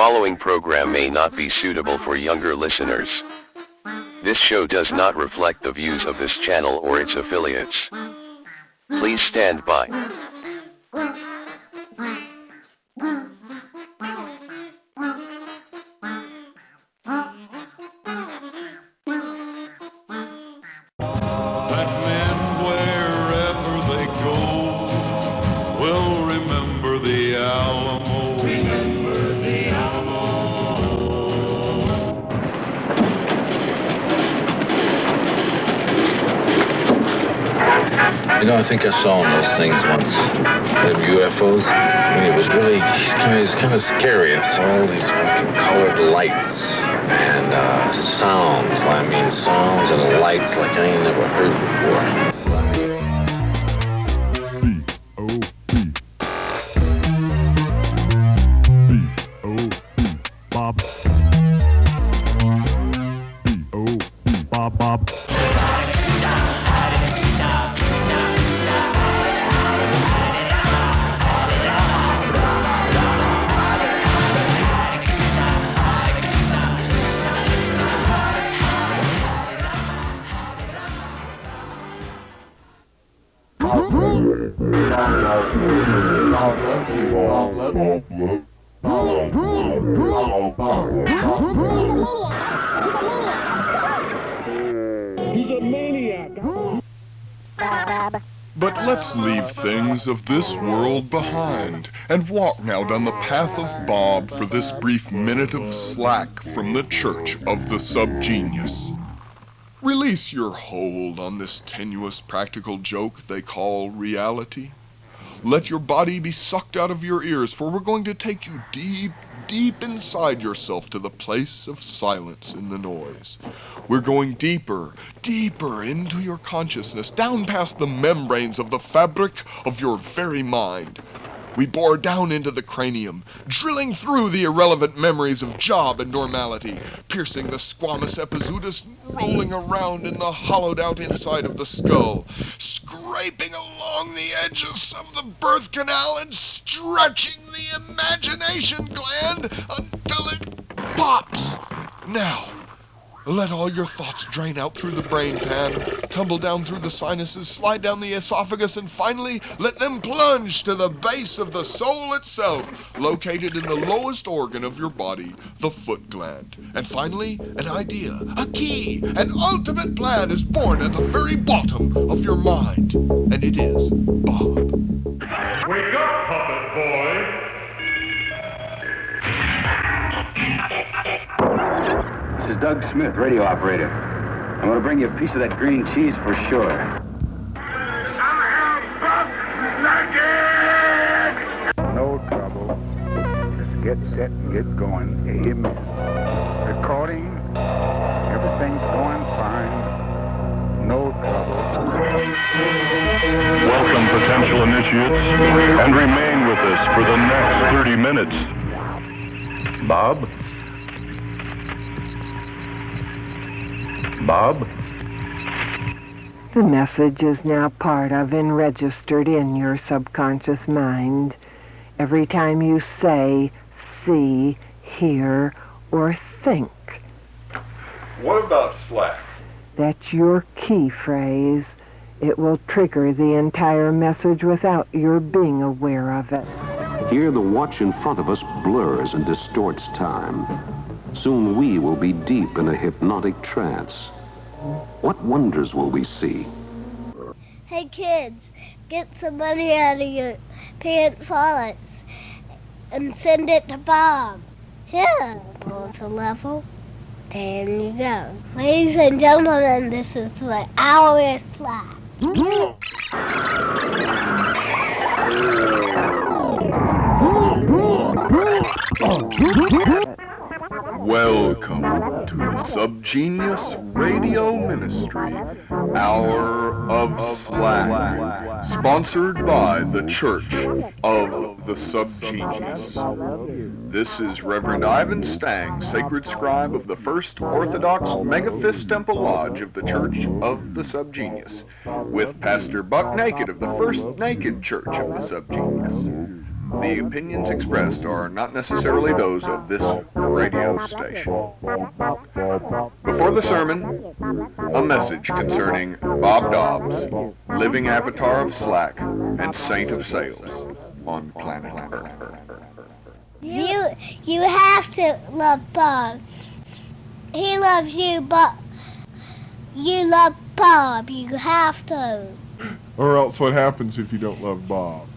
following program may not be suitable for younger listeners. This show does not reflect the views of this channel or its affiliates. Please stand by. You know, I think I saw one of those things once, them UFOs. I mean, it was really kind of scary. I saw all these fucking colored lights and sounds. I mean, sounds and lights like I ain't never heard before. Bob. Bob. But let's leave things of this world behind and walk now down the path of Bob for this brief minute of slack from the Church of the Subgenius. Release your hold on this tenuous practical joke they call reality. Let your body be sucked out of your ears, for we're going to take you deep, deep inside yourself to the place of silence in the noise. We're going deeper, deeper into your consciousness, down past the membranes of the fabric of your very mind. We bore down into the cranium, drilling through the irrelevant memories of job and normality, piercing the squamous epizootus, rolling around in the hollowed-out inside of the skull, scraping along the edges of the birth canal and stretching the imagination gland until it pops. Now, let all your thoughts drain out through the brain pan, tumble down through the sinuses, slide down the esophagus, and finally let them plunge to the base of the soul itself, located in the lowest organ of your body, the foot gland. And finally, an idea, a key, an ultimate plan is born at the very bottom of your mind. And it is Bob. Wake up, puppet boy! This is Doug Smith, radio operator. I'm going to bring you a piece of that green cheese for sure. No trouble. Just get set and get going. Amen. Recording. Everything's going fine. No trouble. Welcome, potential initiates, and remain with us for the next 30 minutes. Bob? Bob? The message is now part of and registered in your subconscious mind. Every time you say, see, hear, or think. What about slack? That's your key phrase. It will trigger the entire message without your being aware of it. Here the watch in front of us blurs and distorts time. Soon we will be deep in a hypnotic trance. What wonders will we see? Hey kids, get some money out of your pants wallets and send it to Bob. Here, go to level. There you go. Ladies and gentlemen, this is the hour slot. Welcome to the Subgenius Radio Ministry, Hour of Slack, sponsored by the Church of the Subgenius. This is Reverend Ivan Stang, Sacred Scribe of the First Orthodox Megaphist Temple Lodge of the Church of the Subgenius, with Pastor Buck Naked of the First Naked Church of the Subgenius. The The opinions expressed are not necessarily those of this radio station. Before the sermon, a message concerning Bob Dobbs, living avatar of slack and saint of sales on planet Earth. You have to love Bob. He loves you, but you love Bob. You have to. Or else what happens if you don't love Bob?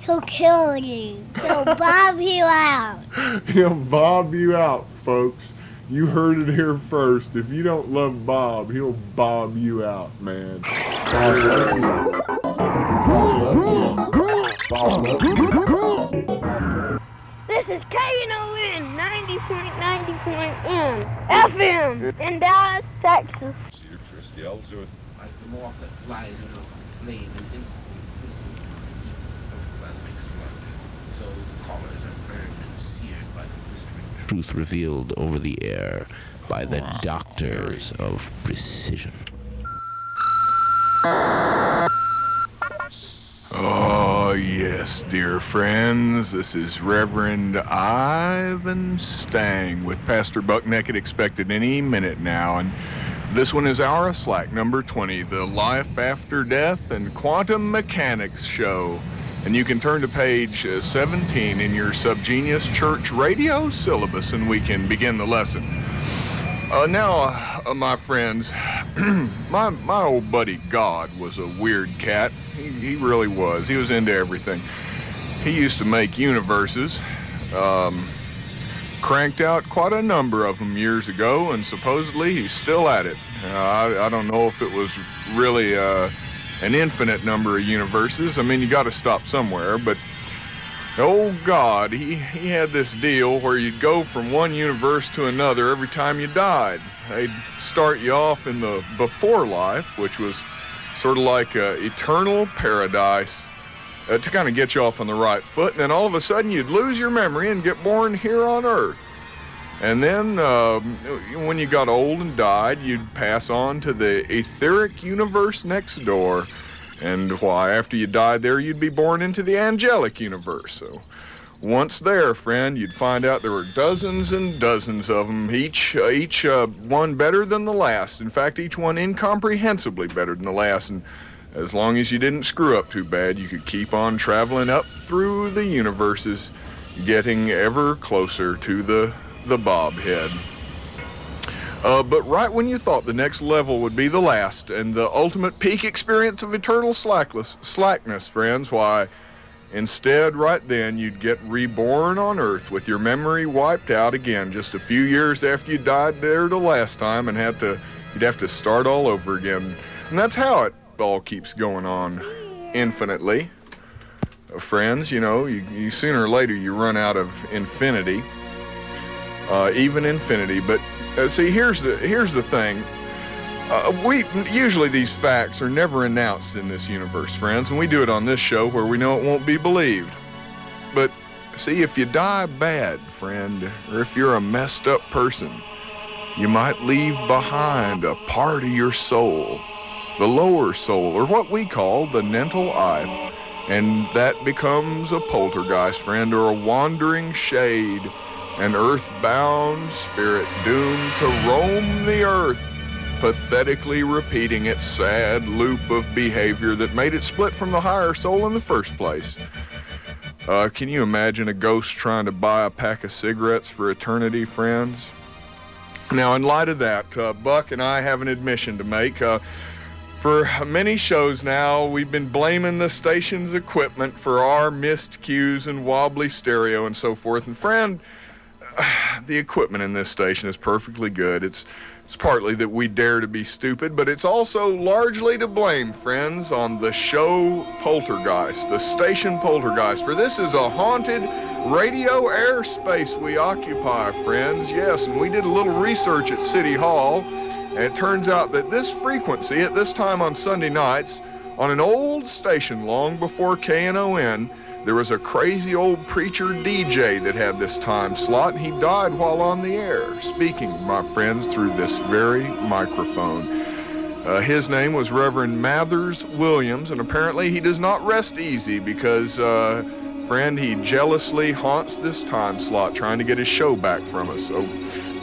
He'll kill you. He'll bob you out. He'll bob you out, folks. You heard it here first. If you don't love Bob, he'll bob you out, man. This is KNON 90.90.1 FM in Dallas, Texas. The moth that flies in a flame and so the collars are burned and seared by the blistering truth revealed over the air by the doctors of precision. Oh, yes, dear friends. This is Reverend Ivan Stang with Pastor Buck Naked expected any minute now. And this one is our Slack number 20, the Life After Death and Quantum Mechanics Show. And you can turn to page 17 in your Subgenius Church radio syllabus and we can begin the lesson. Now, my friends, my old buddy God was a weird cat. He really was. He was into everything. He used to make universes, cranked out quite a number of them years ago, and supposedly he's still at it. I don't know if it was really an infinite number of universes. I mean, you got to stop somewhere, but old God, he had this deal where you'd go from one universe to another every time you died. They'd start you off in the before life, which was sort of like eternal paradise, to kind of get you off on the right foot, and then all of a sudden you'd lose your memory and get born here on Earth. And then when you got old and died, you'd pass on to the etheric universe next door. And why, after you died there, you'd be born into the angelic universe. So once there, friend, you'd find out there were dozens and dozens of them, each one better than the last. In fact, each one incomprehensibly better than the last. And as long as you didn't screw up too bad, you could keep on traveling up through the universes, getting ever closer to the bob head. But right when you thought the next level would be the last and the ultimate peak experience of eternal slackness, friends, why, instead, right then, you'd get reborn on Earth with your memory wiped out again just a few years after you died there the last time and you'd have to start all over again. And that's how it all keeps going on infinitely. Friends, you know, you sooner or later you run out of infinity, even infinity. But see, here's the thing. Usually these facts are never announced in this universe, friends, and we do it on this show where we know it won't be believed. But see, if you die bad, friend, or if you're a messed up person, you might leave behind a part of your soul, the lower soul, or what we call the mental eye, and that becomes a poltergeist, friend, or a wandering shade, an earthbound spirit doomed to roam the earth, pathetically repeating its sad loop of behavior that made it split from the higher soul in the first place. Can you imagine a ghost trying to buy a pack of cigarettes for eternity, friends? Now, in light of that, Buck and I have an admission to make. For many shows now, we've been blaming the station's equipment for our missed cues and wobbly stereo and so forth. And friend, the equipment in this station is perfectly good. It's partly that we dare to be stupid, but it's also largely to blame, friends, on the show poltergeist, the station poltergeist. For this is a haunted radio airspace we occupy, friends. Yes, and we did a little research at City Hall, and it turns out that this frequency at this time on Sunday nights, on an old station long before KNON, there was a crazy old preacher DJ that had this time slot, and he died while on the air, speaking, my friends, through this very microphone. His name was Reverend Mathers Williams, and apparently he does not rest easy because friend, he jealously haunts this time slot trying to get his show back from us. So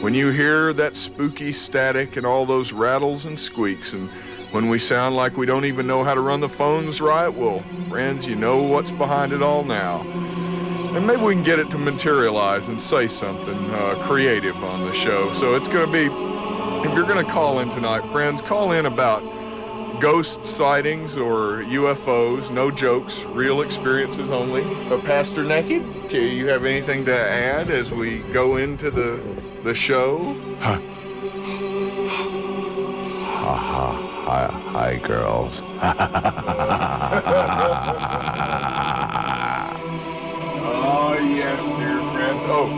when you hear that spooky static and all those rattles and squeaks, and when we sound like we don't even know how to run the phones right, well, friends, you know what's behind it all now. And maybe we can get it to materialize and say something creative on the show. So it's going to be, if you're going to call in tonight, friends, call in about ghost sightings or UFOs, no jokes, real experiences only. Pastor Naked, do you have anything to add as we go into the show? Hi, girls. Oh, yes, dear friends. Oh,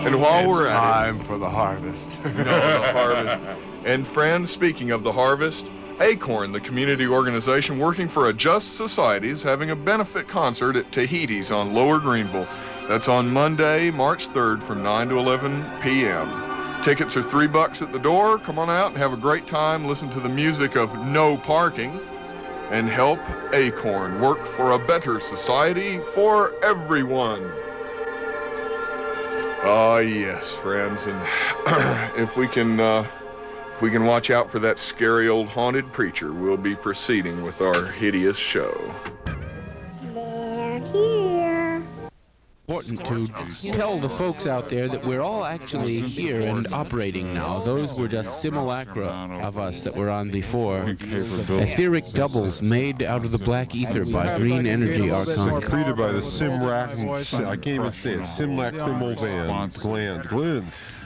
and while we're at it... It's time for the harvest. No, the harvest. And friends, speaking of the harvest, Acorn, the community organization working for a just society, is having a benefit concert at Tahiti's on Lower Greenville. That's on Monday, March 3rd from 9 to 11 p.m. Tickets are $3 at the door. Come on out and have a great time. Listen to the music of No Parking and help Acorn work for a better society for everyone. Ah, yes, friends, and if we can watch out for that scary old haunted preacher, we'll be proceeding with our hideous show. They're here. Important to tell the folks out there that we're all actually here and operating now. Those were just simulacra of us that were on before. Etheric doubles made out of the black ether by Green Energy Archon. Created by the I can't even say it, simulacral gland.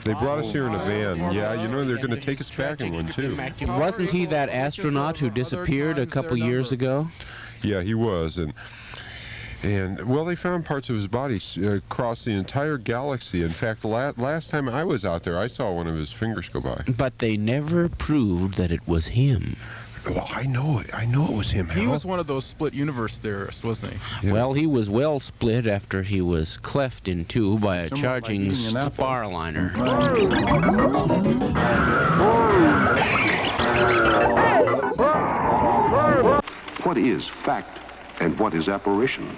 They brought us here in a van. Yeah, you know, they're going to take us back in one, too. Wasn't he that astronaut who disappeared a couple years ago? Yeah, he was. And well, they found parts of his body across the entire galaxy. In fact, last time I was out there, I saw one of his fingers go by. But they never proved that it was him. Well, I know it was him. He was one of those split universe theorists, wasn't he? Yeah. Well, he was well split after he was cleft in two by a charging spar liner. What is fact and what is apparition?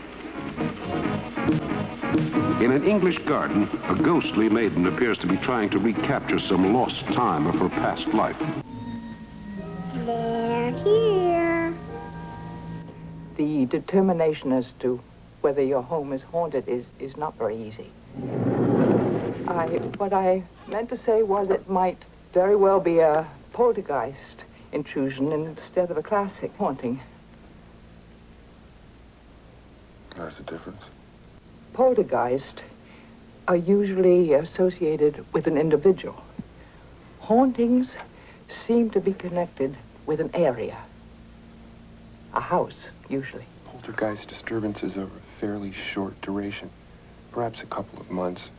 In an English garden, a ghostly maiden appears to be trying to recapture some lost time of her past life. They're here. The determination as to whether your home is haunted is not very easy. What I meant to say was it might very well be a poltergeist intrusion instead of a classic haunting. There's a difference. Poltergeist are usually associated with an individual. Hauntings seem to be connected with an area. A house, usually. Poltergeist disturbances of a fairly short duration, perhaps a couple of months.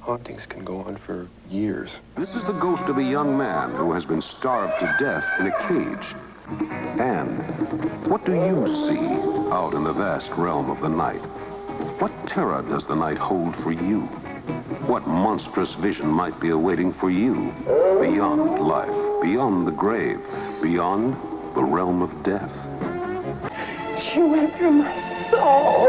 Hauntings can go on for years. This is the ghost of a young man who has been starved to death in a cage. And what do you see out in the vast realm of the night? What terror does the night hold for you? What monstrous vision might be awaiting for you beyond life, beyond the grave, beyond the realm of death? She went through my soul.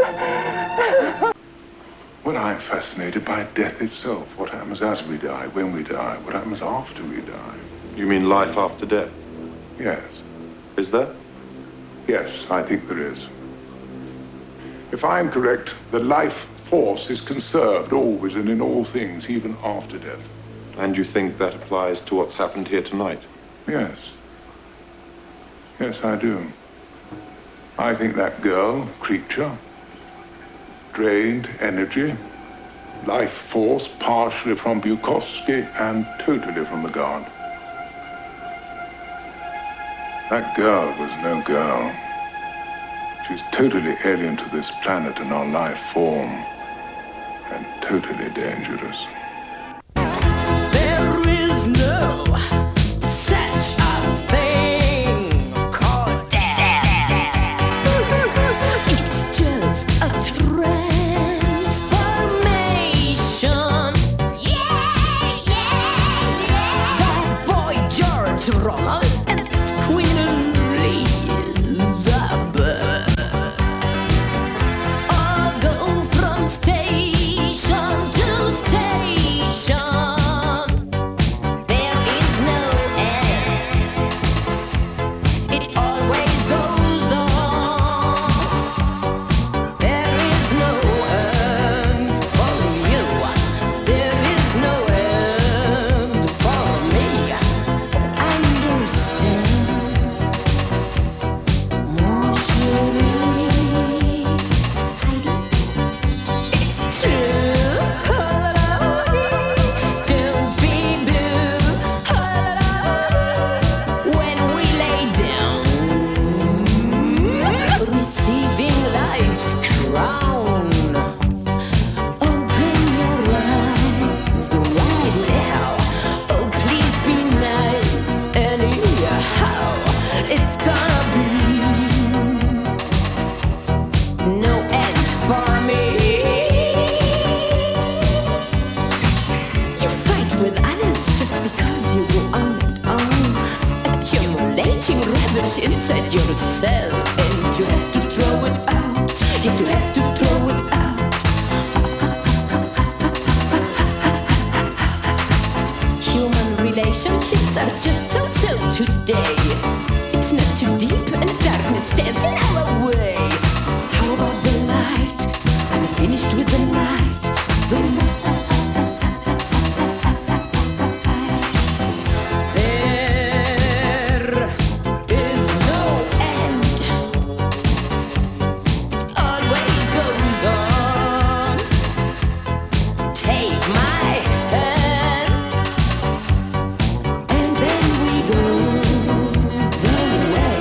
Well, I'm fascinated by death itself. What happens as we die, when we die, what happens after we die. You mean life after death? Yes. Is there? Yes, I think there is. If I'm correct, the life force is conserved always and in all things, even after death. And you think that applies to what's happened here tonight? Yes. Yes, I do. I think that girl, creature, drained energy, life force partially from Bukowski and totally from the god. That girl was no girl. She's totally alien to this planet and our life form, and totally dangerous. There is no such a thing called death. It's just a transformation. Yeah, yeah, yeah. That boy George Ronald and Queen Elizabeth. All go things are just so today. It's not too deep and darkness stands in our way. How about the light? I'm finished with the night. The night. There is no end. Always goes on. Take my hand, and then we go the way.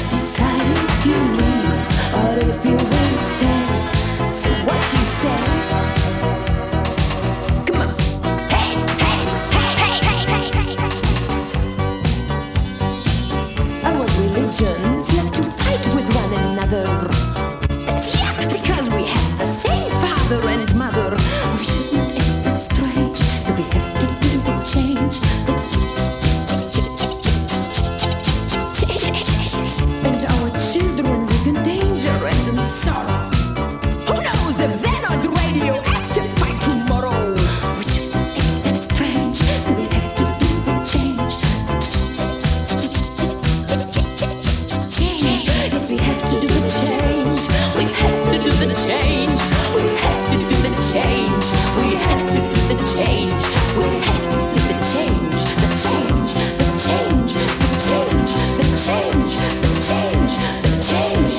Decide if you leave or if you will stay. So what you say? Come on. Hey, hey, hey, hey, hey, hey, hey. Our religions love to fight with one another. It's yuck because we have the same father and mother. We shouldn't act that strange, so we have to do the change. And our children live in danger and in sorrow. Who knows if they're not radioactive by tomorrow? We shouldn't act that strange, so we have to do the change. Yes, we have to do the change. We have to do the change. We have to do the change. We have to do the change. We have to do the change. The change. The change. The change. The change. The change. The change.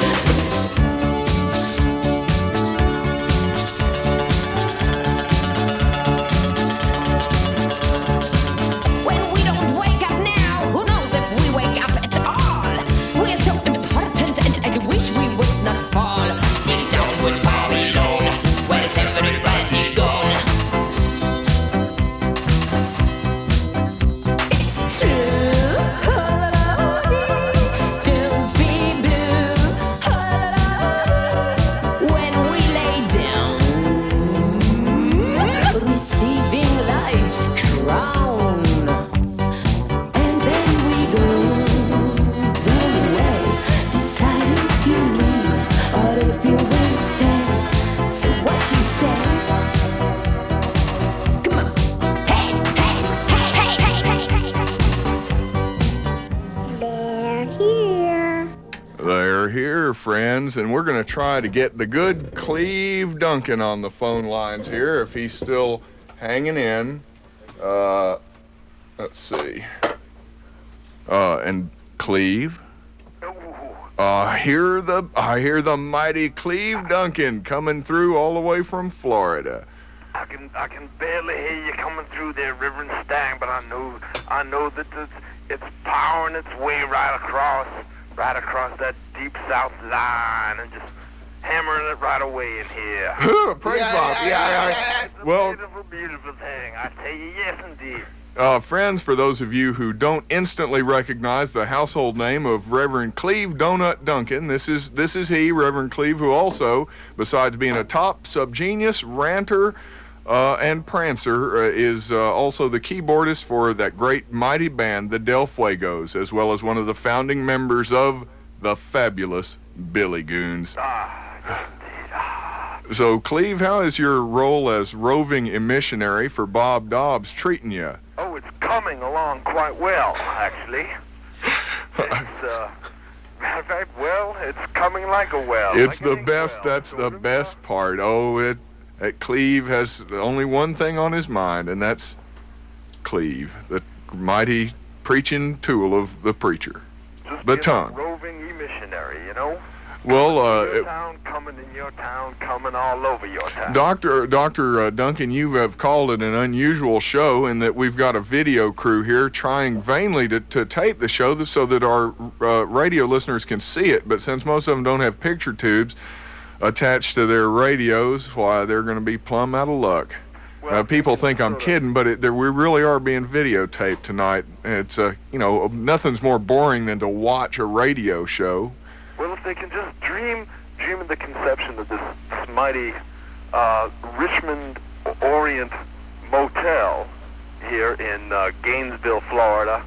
When we don't wake up now, who knows if we wake up at all? We're so important and I wish we would not fall. Get down with Babylon. Where's everybody gone? It's true. Don't be blue. When we lay down, receiving life's crown, and then we go the way. Decide if you leave or if you will stay. So what you say? Come on. Hey, hey, hey, hey, hey, hey, hey. They're here. They're here, friends, and we're going to try to get the good Cleve Duncan on the phone lines here, if he's still hanging in. Let's see. And Cleve? I hear the mighty Cleve Duncan coming through all the way from Florida. I can barely hear you coming through there, Reverend Stang, but I know that it's powering its way right across that deep south line and just hammering it right away in here. Praise Bob. Yeah. It's a Well, beautiful, beautiful thing. I tell you, yes, indeed. friends, for those of you who don't instantly recognize the household name of Reverend Cleve Donut Duncan, this is he, Reverend Cleve, who also, besides being a top Subgenius ranter and prancer, is also the keyboardist for that great mighty band, the Del Fuegos, as well as one of the founding members of the fabulous Billy Goons. So, Cleve, how is your role as roving missionary for Bob Dobbs treating you? Oh, it's coming along quite well, actually. It's, matter of fact, well, it's coming like a well. It's like the best, that's the best part. Oh, Cleve has only one thing on his mind, and that's Cleve, the mighty preaching tool of the preacher. Just the being tongue. a roving missionary, you know? Well, your town, coming in your town, coming all over your town. Dr. Duncan, you have called it an unusual show in that we've got a video crew here trying vainly to tape the show so that our radio listeners can see it, but since most of them don't have picture tubes attached to their radios, why, they're going to be plumb out of luck. People think I'm kidding, but we really are being videotaped tonight. It's, nothing's more boring than to watch a radio show. Well, if they can just dream of the conception of this mighty Richmond Orient Motel here in Gainesville, Florida.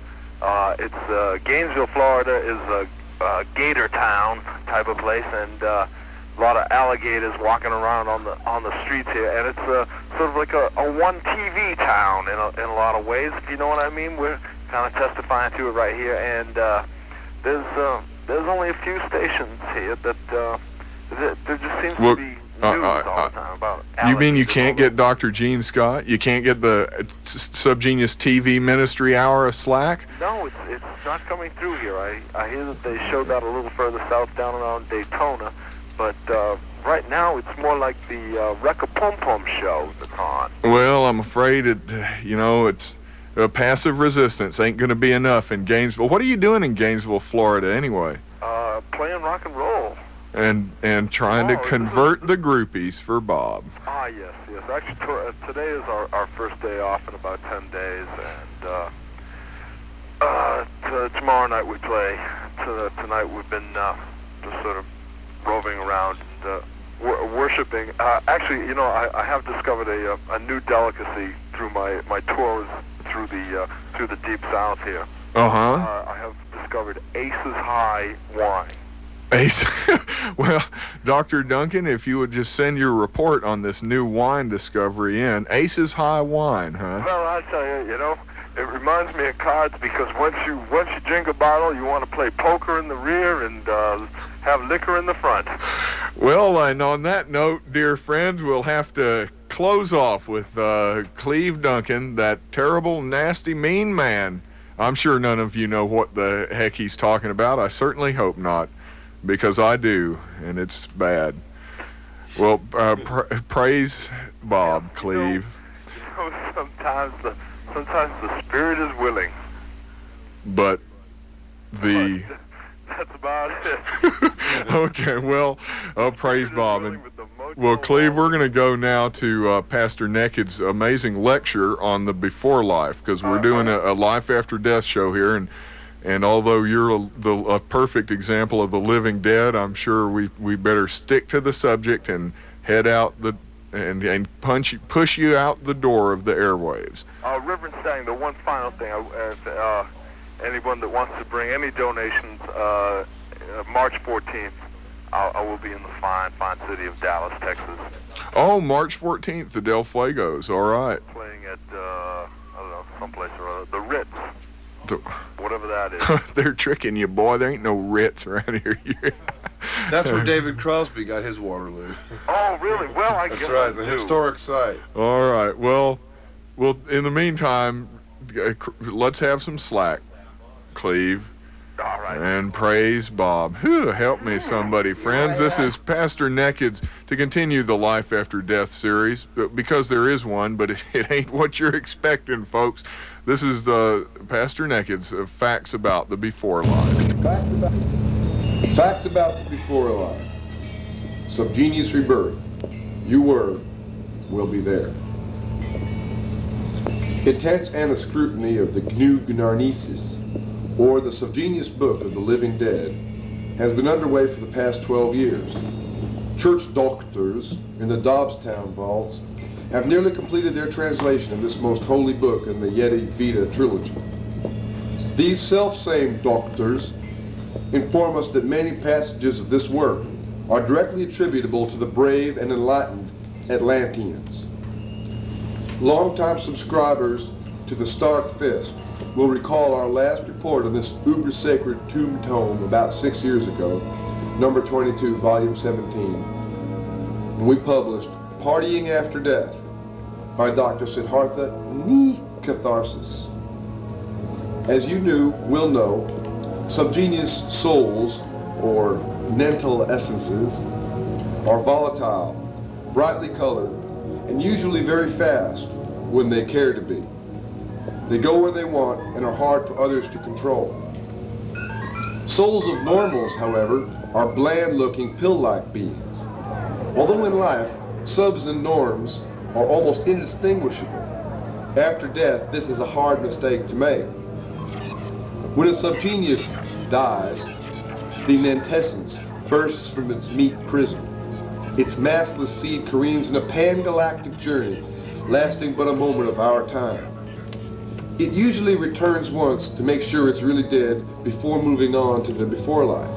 Gainesville, Florida is a gator town type of place, and a lot of alligators walking around on the streets here, and it's sort of like a one TV town in a lot of ways, if you know what I mean. Where kind of testifying to it right here. And there's only a few stations here that there just seems to be news all the time about. You mean you can't get Dr. Gene Scott? You can't get the Subgenius TV Ministry Hour of Slack? No, it's not coming through here. I hear that they showed that a little further south, down around Daytona, but right now it's more like the Wreck-a-Pom-Pom show that's on. Well, I'm afraid it's passive resistance ain't going to be enough in Gainesville. What are you doing in Gainesville, Florida, anyway? Playing rock and roll. And trying to convert the groupies for Bob. Ah, yes. Actually, today is our first day off in about 10 days, and tomorrow night we play. Tonight we've been just sort of roving around and worshiping. Actually, I have discovered a new delicacy through my tours through the Deep South here. I have discovered Ace's High wine. Ace. Well, Dr. Duncan, if you would just send your report on this new wine discovery in Ace's High wine, huh? Well, I'll tell you, it reminds me of cards, because once you drink a bottle, you want to play poker in the rear and have liquor in the front. Well, and on that note, dear friends, we'll have to close off with Cleve Duncan, that terrible, nasty, mean man. I'm sure none of you know what the heck he's talking about. I certainly hope not, because I do, and it's bad. Well, praise Bob, Cleve. Sometimes the spirit is willing. But the... That's about it. Okay, well, praise Bob. And, well, Cleve, we're going to go now to Pastor Naked's amazing lecture on the before life, because we're doing a life after death show here, and although you're a perfect example of the living dead, I'm sure we better stick to the subject and head out and push you out the door of the airwaves. Reverend Stang, the one final thing, anyone that wants to bring any donations, March 14th, I will be in the fine city of Dallas, Texas. Oh, March 14th, the Del Fuegos, all right. Playing at, I don't know, someplace or other, the Ritz. Whatever that is. They're tricking you, boy. There ain't no Ritz around here. That's where David Crosby got his Waterloo. Oh, really? Well, I guess guess that's right. The historic site. All right. Well, in the meantime, let's have some slack, Cleve. All right. And praise Bob. Whew, help me, somebody, friends. This is Pastor Naked's to continue the Life After Death series, because there is one, but it ain't what you're expecting, folks. This is Pastor Naked's Facts About the Before Life. Facts about the before life. Subgenius rebirth. You were, will be there. Intense scrutiny of the GNU Gnarnesis, or the Subgenius Book of the Living Dead, has been underway for the past 12 years. Church doctors in the Dobbstown vaults have nearly completed their translation of this most holy book in the Yeti Vita trilogy. These self-same doctors inform us that many passages of this work are directly attributable to the brave and enlightened Atlanteans. Longtime subscribers to the Stark Fist will recall our last report on this uber-sacred tomb tome about 6 years ago, number 22, volume 17, when we published Partying After Death by Dr. Siddhartha Nikatharsis. As you will know, subgenius souls, or mental essences, are volatile, brightly colored, and usually very fast when they care to be. They go where they want and are hard for others to control. Souls of normals, however, are bland-looking, pill-like beings. Although in life, subs and norms are almost indistinguishable, after death, this is a hard mistake to make. When a subgenius dies, the nantessence bursts from its meat prison. Its massless seed careens in a pan-galactic journey, lasting but a moment of our time. It usually returns once to make sure it's really dead before moving on to the before life.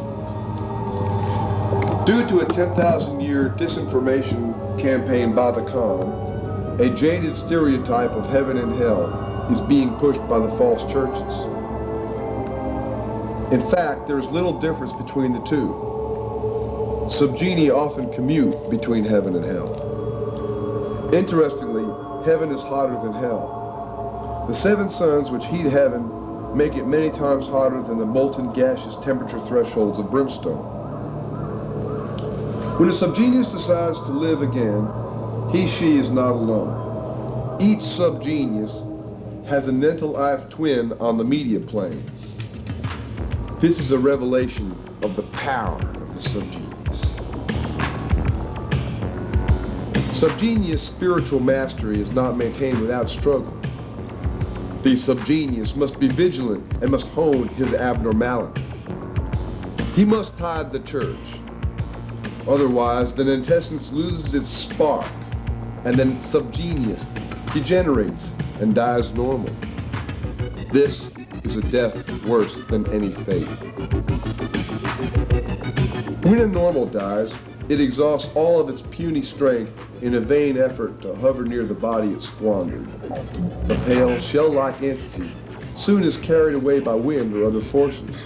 Due to a 10,000-year disinformation campaign by the con, a jaded stereotype of heaven and hell is being pushed by the false churches. In fact, there is little difference between the two. Subgeni often commute between heaven and hell. Interestingly, heaven is hotter than hell. The 7 suns which heat heaven make it many times hotter than the molten gaseous temperature thresholds of brimstone. When a subgenius decides to live again, she is not alone. Each subgenius has a mental life twin on the media plane. This is a revelation of the power of the subgenius. Subgenius spiritual mastery is not maintained without struggle. The subgenius must be vigilant and must hone his abnormality. He must hide the church. Otherwise, the quintessence loses its spark, and then subgenius degenerates and dies normal. This is a death worse than any fate. When a normal dies, it exhausts all of its puny strength in a vain effort to hover near the body it squandered. The pale, shell-like entity soon is carried away by wind or other forces.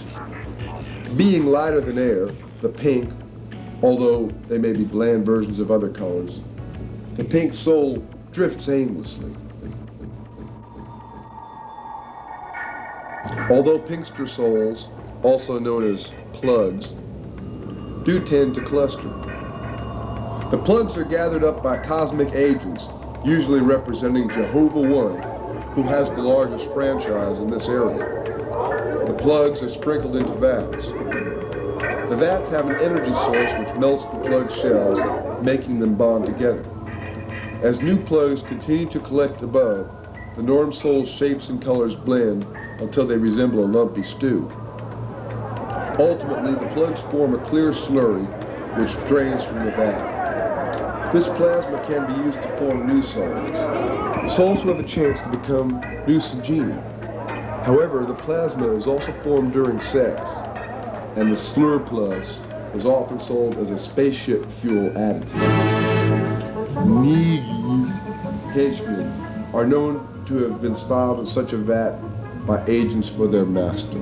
Being lighter than air, the pink, although they may be bland versions of other colors, the pink soul drifts aimlessly. Although pinkster souls, also known as plugs, do tend to cluster. The plugs are gathered up by cosmic agents, usually representing Jehovah One, who has the largest franchise in this area. The plugs are sprinkled into vats. The vats have an energy source which melts the plug shells, making them bond together. As new plugs continue to collect above, the norm soul's shapes and colors blend until they resemble a lumpy stew. Ultimately, the plugs form a clear slurry which drains from the vat. This plasma can be used to form new souls. Souls who have a chance to become new subgeni. However, the plasma is also formed during sex, and the slur plus is often sold as a spaceship fuel additive. Negi's henchmen are known to have been spiled in such a vat by agents for their master.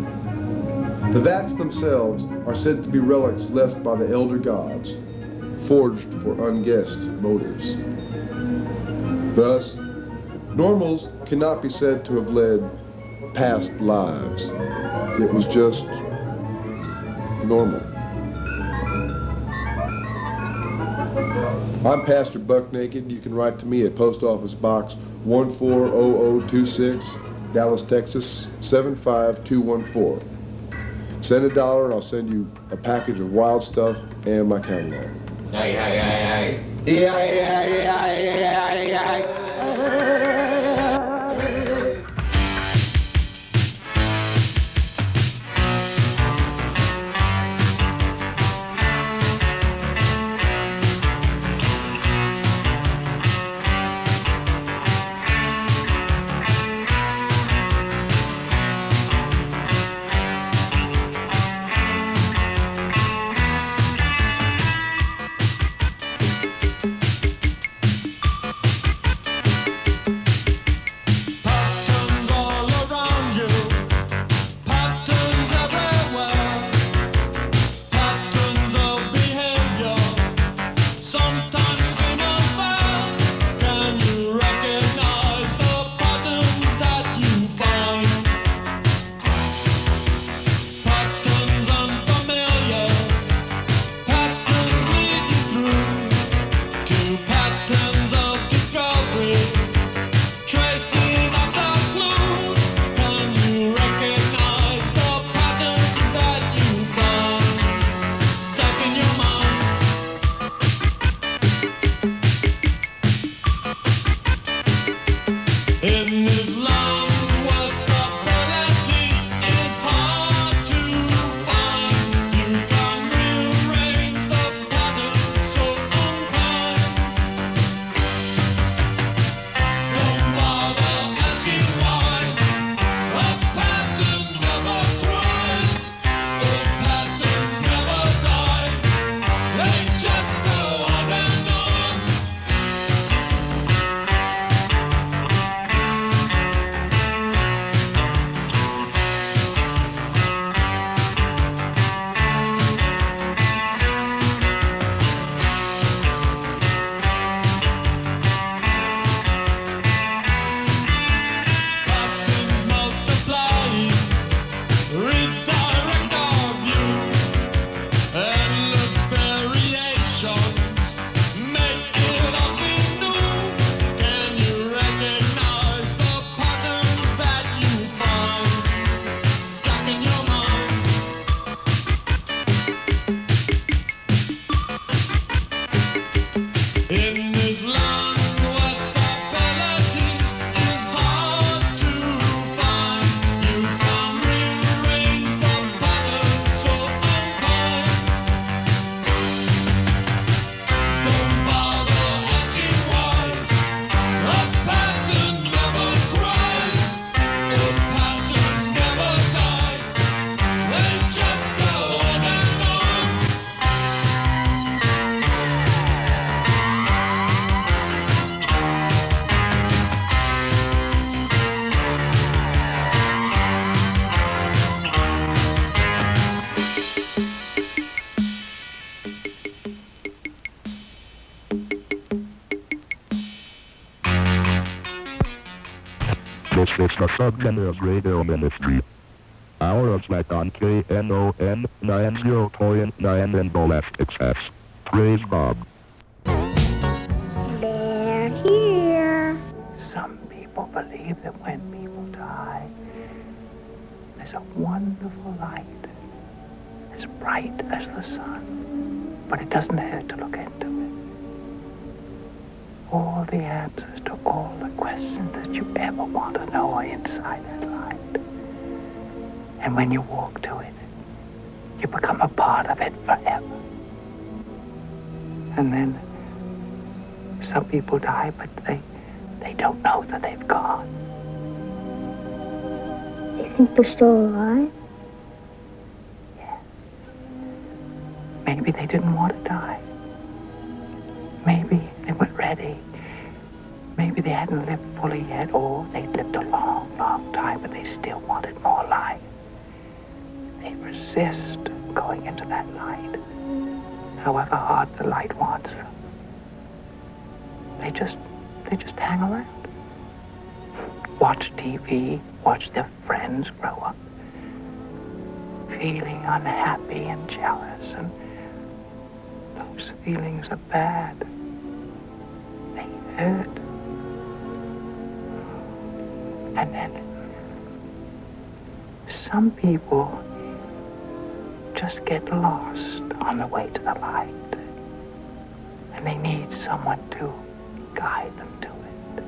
The vats themselves are said to be relics left by the elder gods, forged for unguessed motives. Thus, normals cannot be said to have led past lives. It was just normal. I'm Pastor Buck Naked. You can write to me at Post Office Box 140026, Dallas, Texas 75214. Send $1 and I'll send you a package of wild stuff and my catalog. This is the Subgenius Radio Ministry. Hour of back on KNON 90.9 in the left excess. Praise Bob. They're here. Some people believe that when people die, there's a wonderful light, as bright as the sun, but it doesn't hurt to look into it. All the answers to all the questions that you ever want to know are inside that light. And when you walk to it, you become a part of it forever. And then some people die, but they don't know that they've gone. You think they're still alive? Maybe they didn't want to die. Maybe they weren't ready. Maybe they hadn't lived fully yet, or they'd lived a long, long time, but they still wanted more life. They resist going into that light, however hard the light wants them. They just hang around. Watch TV, watch their friends grow up, feeling unhappy and jealous, and those feelings are bad. They hurt. And then some people just get lost on the way to the light, and they need someone to guide them to it.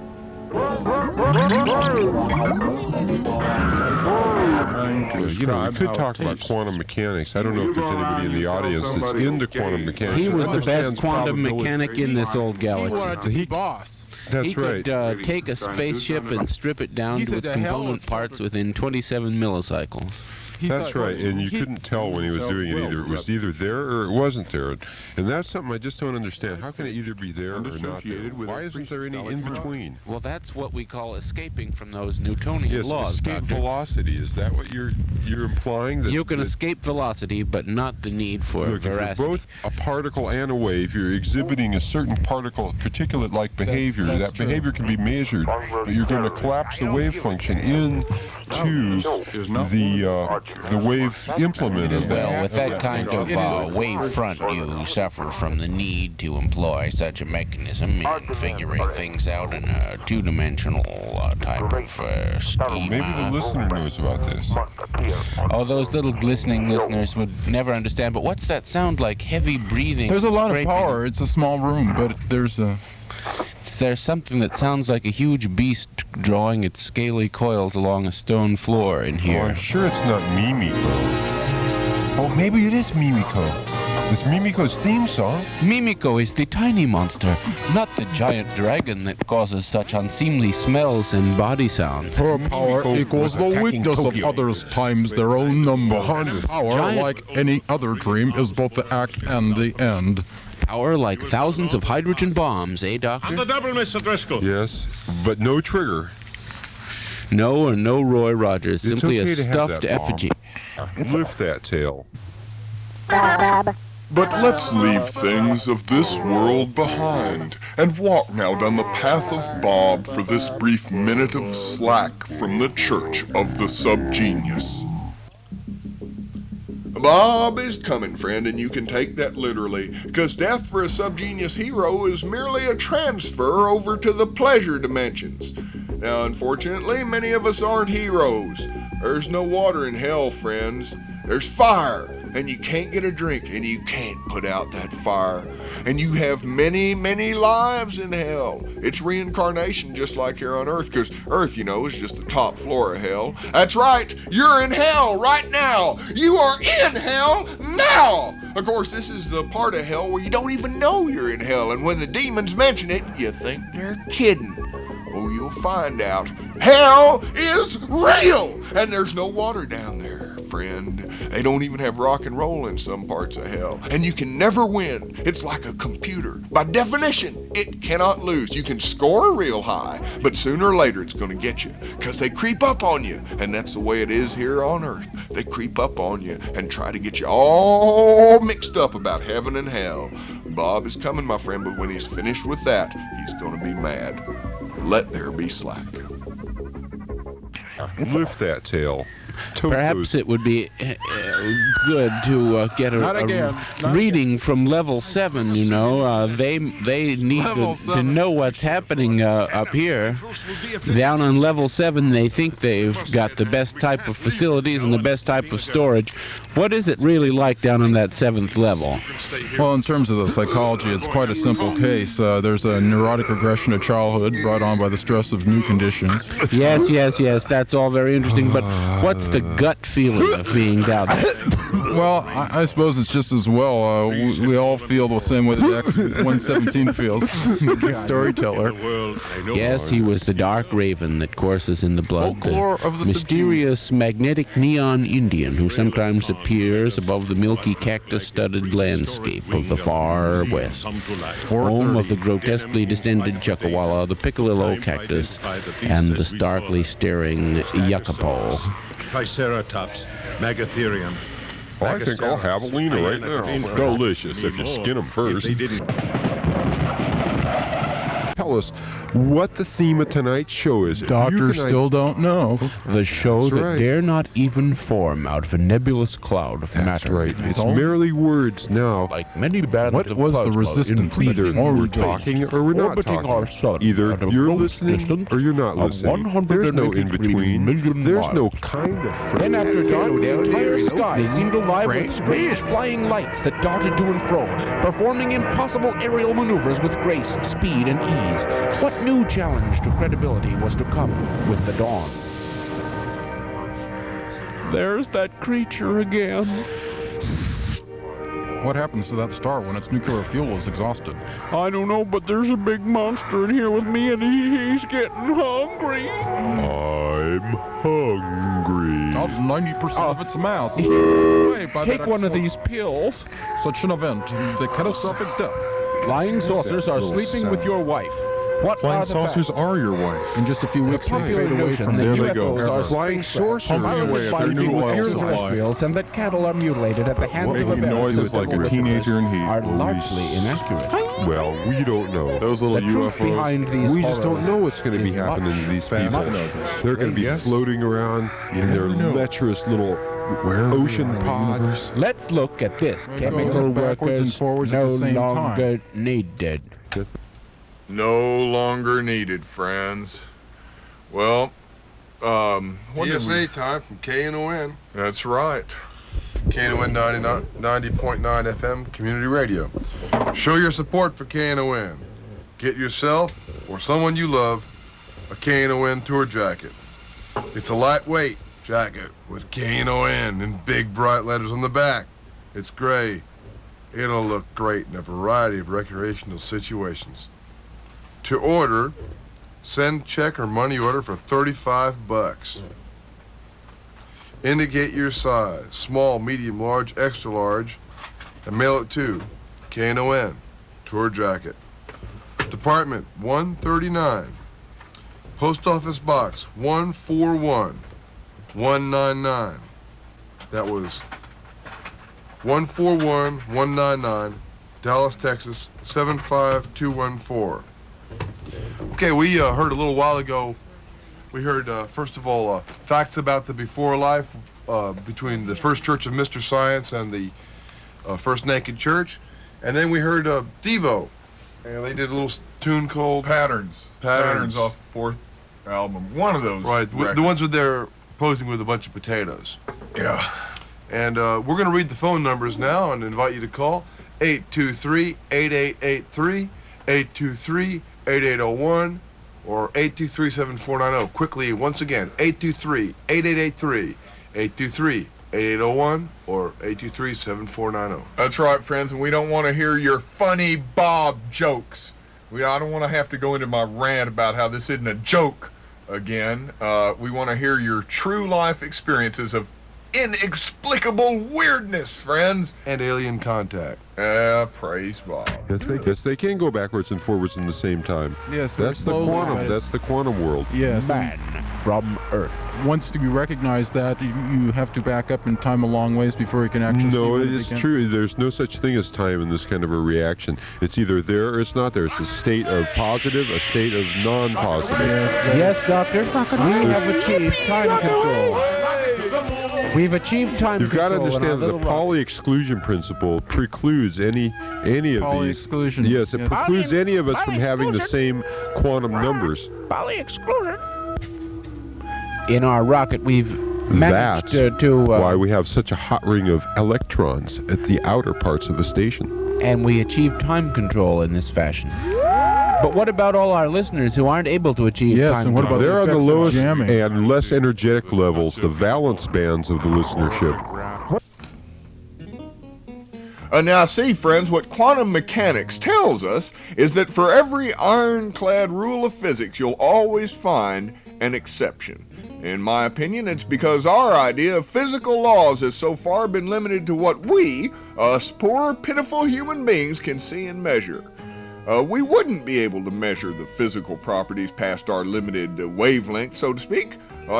You know, we could talk about quantum mechanics. I don't know if there's anybody in the audience that's into quantum mechanics. He was the best quantum mechanic in this old galaxy. He wanted to be boss. That's right. He could take a spaceship and strip it down to its component parts within 27 millicycles. That's right, and you couldn't tell when he was doing it either. It was either there or it wasn't there. And that's something I just don't understand. How can it either be there or not there? Why isn't there any in between? Well, that's what we call escaping from those Newtonian laws. Yes, escape velocity. Is that what you're implying? That you can escape velocity, but not the need for veracity. If you're both a particle and a wave, you're exhibiting a certain particle, particulate-like behavior. That behavior can be measured, but you're going to collapse the wave function into the wave implement of that. Well, with that kind of wave front, you suffer from the need to employ such a mechanism in figuring things out in a two-dimensional type of scheme. Maybe the listener knows about this. Oh, those little glistening listeners would never understand, but what's that sound like? Heavy breathing. There's a lot scraping. of power. It's a small room, but there's something that sounds like a huge beast drawing its scaly coils along a stone floor in here. Oh, I'm sure it's not Mimiko. Oh, maybe it is Mimiko. It's Mimiko's theme song. Mimiko is the tiny monster, not the giant dragon that causes such unseemly smells and body sounds. Her power equals the weakness of others times their own number. Power, like any other dream, is both the act and the end. Power like thousands of hydrogen bombs, eh, Doctor? And the double, Mr. Driscoll. Yes, but no trigger. No or no Roy Rogers, It's simply okay a to have stuffed that bomb. effigy. Lift that tail. But let's leave things of this world behind and walk now down the path of Bob for this brief minute of slack from the Church of the Subgenius. Bob is coming, friend, and you can take that literally, because death for a subgenius hero is merely a transfer over to the pleasure dimensions. Now, unfortunately, many of us aren't heroes. There's no water in hell, friends. There's fire, and you can't get a drink, and you can't put out that fire. And you have many, many lives in hell. It's reincarnation just like here on Earth, because Earth, you know, is just the top floor of hell. That's right, you're in hell right now. You are in hell now. Of course, this is the part of hell where you don't even know you're in hell, and when the demons mention it, you think they're kidding. Oh, you'll find out. Hell is real, and there's no water down there, friend. They don't even have rock and roll in some parts of hell, and you can never win. It's like a computer. By definition, it cannot lose. You can score real high, but sooner or later it's going to get you, because they creep up on you, and that's the way it is here on Earth. They creep up on you and try to get you all mixed up about heaven and hell. Bob is coming, my friend, but when he's finished with that, he's going to be mad. Let there be slack. lift that tail. Perhaps it would be good to get a reading from level 7, you know. They need to know what's happening up here. Down on level 7, they think they've got the best type of facilities and the best type of storage. What is it really like down on that 7th level? Well, in terms of the psychology, it's quite a simple case. There's a neurotic regression of childhood brought on by the stress of new conditions. Yes, that's all very interesting, but what's the gut feeling of being down there? Well, I suppose it's just as well. We all feel the same way the X-117 feels. The storyteller. Yes, he was the dark raven that courses in the blood. Folklore of the mysterious magnetic neon Indian who sometimes appears above the milky cactus-studded landscape of the far west. Home of the grotesquely distended chuckawalla, the piccalillo cactus, and the starkly staring yuccapo. Triceratops, Megatherium. Oh, I think I'll have a leaner right now. Delicious if you skin them first. Tell us what the theme of tonight's show is. Doctors still don't know. The show that dare not even form out of a nebulous cloud of matter. That's right. It's merely words now. Like many bands what of was plasma the resistance? Either we're talking or we're not talking. Our sun Either you're listening or you're not listening. There's no in between. There's no kind of. Then after dark, the entire sky seemed alive with strange flying lights that darted to and fro, performing impossible aerial maneuvers with grace, speed, and ease. What new challenge to credibility was to come with the dawn? There's that creature again. What happens to that star when its nuclear fuel is exhausted? I don't know, but there's a big monster in here with me, and he's getting hungry. I'm hungry. About 90% of its mass. Take one of these pills. Such an event, the catastrophic death. Flying saucers are sleeping with your wife. What flying saucers are your wife. In just a few weeks, they fade away from there. They UFOs go. Are flying saucers away at their new oil supply. And that cattle are mutilated at the hands of making noises like a teenager in heat. Are largely inaccurate. Well, we don't know. Those little UFOs. We just don't know what's going to be happening to these people. They're going to be floating around in their lecherous little ocean pods. Let's look at this. Chemical backwards and forwards no at the same longer time. needed. No longer needed, friends. Well, PSA time from KNON. That's right. KNON 90.9 FM Community Radio. Show your support for KNON. Get yourself or someone you love a KNON tour jacket. It's a lightweight jacket with KNON in big bright letters on the back. It's gray. It'll look great in a variety of recreational situations. To order, send check or money order for $35. Indicate your size, small, medium, large, extra large, and mail it to KNON, Tour Jacket. Department 139, Post Office Box 141199. That was 141199, Dallas, Texas 75214. Okay, we heard a little while ago, we heard, first of all, facts about the before life between the First Church of Mr. Science and the First Naked Church. And then we heard Devo, and they did a little tune called Patterns off the 4th album. One of those. Right, the ones where they're posing with a bunch of potatoes. Yeah. And we're going to read the phone numbers now and invite you to call 823-8883, 823-8801, or 823-7490. Quickly, once again, 823-8883, 823-8801, or 823-7490. That's right, friends, and we don't want to hear your funny Bob jokes. I don't want to have to go into my rant about how this isn't a joke again. We want to hear your true life experiences of inexplicable weirdness, friends. And alien contact. Praise Bob. Yes, they can go backwards and forwards in the same time. Yes, that's the quantum. That's the quantum world. Yes. Man from Earth. Once you recognize that, you have to back up in time a long ways before you can actually see No, when it is true. There's no such thing as time in this kind of a reaction. It's either there or it's not there. It's a state of positive, a state of non-positive. Yes, Doctor. We have achieved time control. We've achieved time You've got to control. understand that the Pauli exclusion principle precludes any of Pauli these. exclusion. Yes, it precludes any of us from having the same quantum numbers. Pauli exclusion. In our rocket, we've managed to why we have such a hot ring of electrons at the outer parts of the station. And we achieve time control in this fashion. But what about all our listeners who aren't able to achieve time and what control? about They're on the lowest jamming? and less energetic levels, the valence bands of the listenership. Now see, friends, what quantum mechanics tells us is that for every ironclad rule of physics, you'll always find an exception. In my opinion, it's because our idea of physical laws has so far been limited to what we, us poor, pitiful human beings, can see and measure. We wouldn't be able to measure the physical properties past our limited wavelength, so to speak.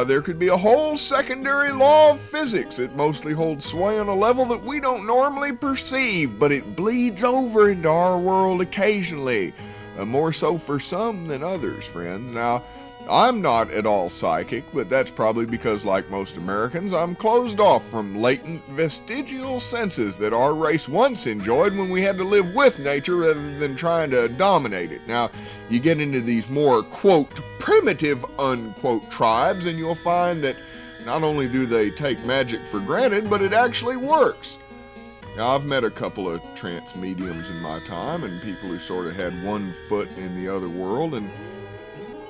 There could be a whole secondary law of physics that mostly holds sway on a level that we don't normally perceive, but it bleeds over into our world occasionally. More so for some than others, friends. Now, I'm not at all psychic, but that's probably because, like most Americans, I'm closed off from latent vestigial senses that our race once enjoyed when we had to live with nature rather than trying to dominate it. Now, you get into these more, quote, primitive, unquote, tribes, and you'll find that not only do they take magic for granted, but it actually works. Now, I've met a couple of trance mediums in my time, and people who sort of had one foot in the other world, and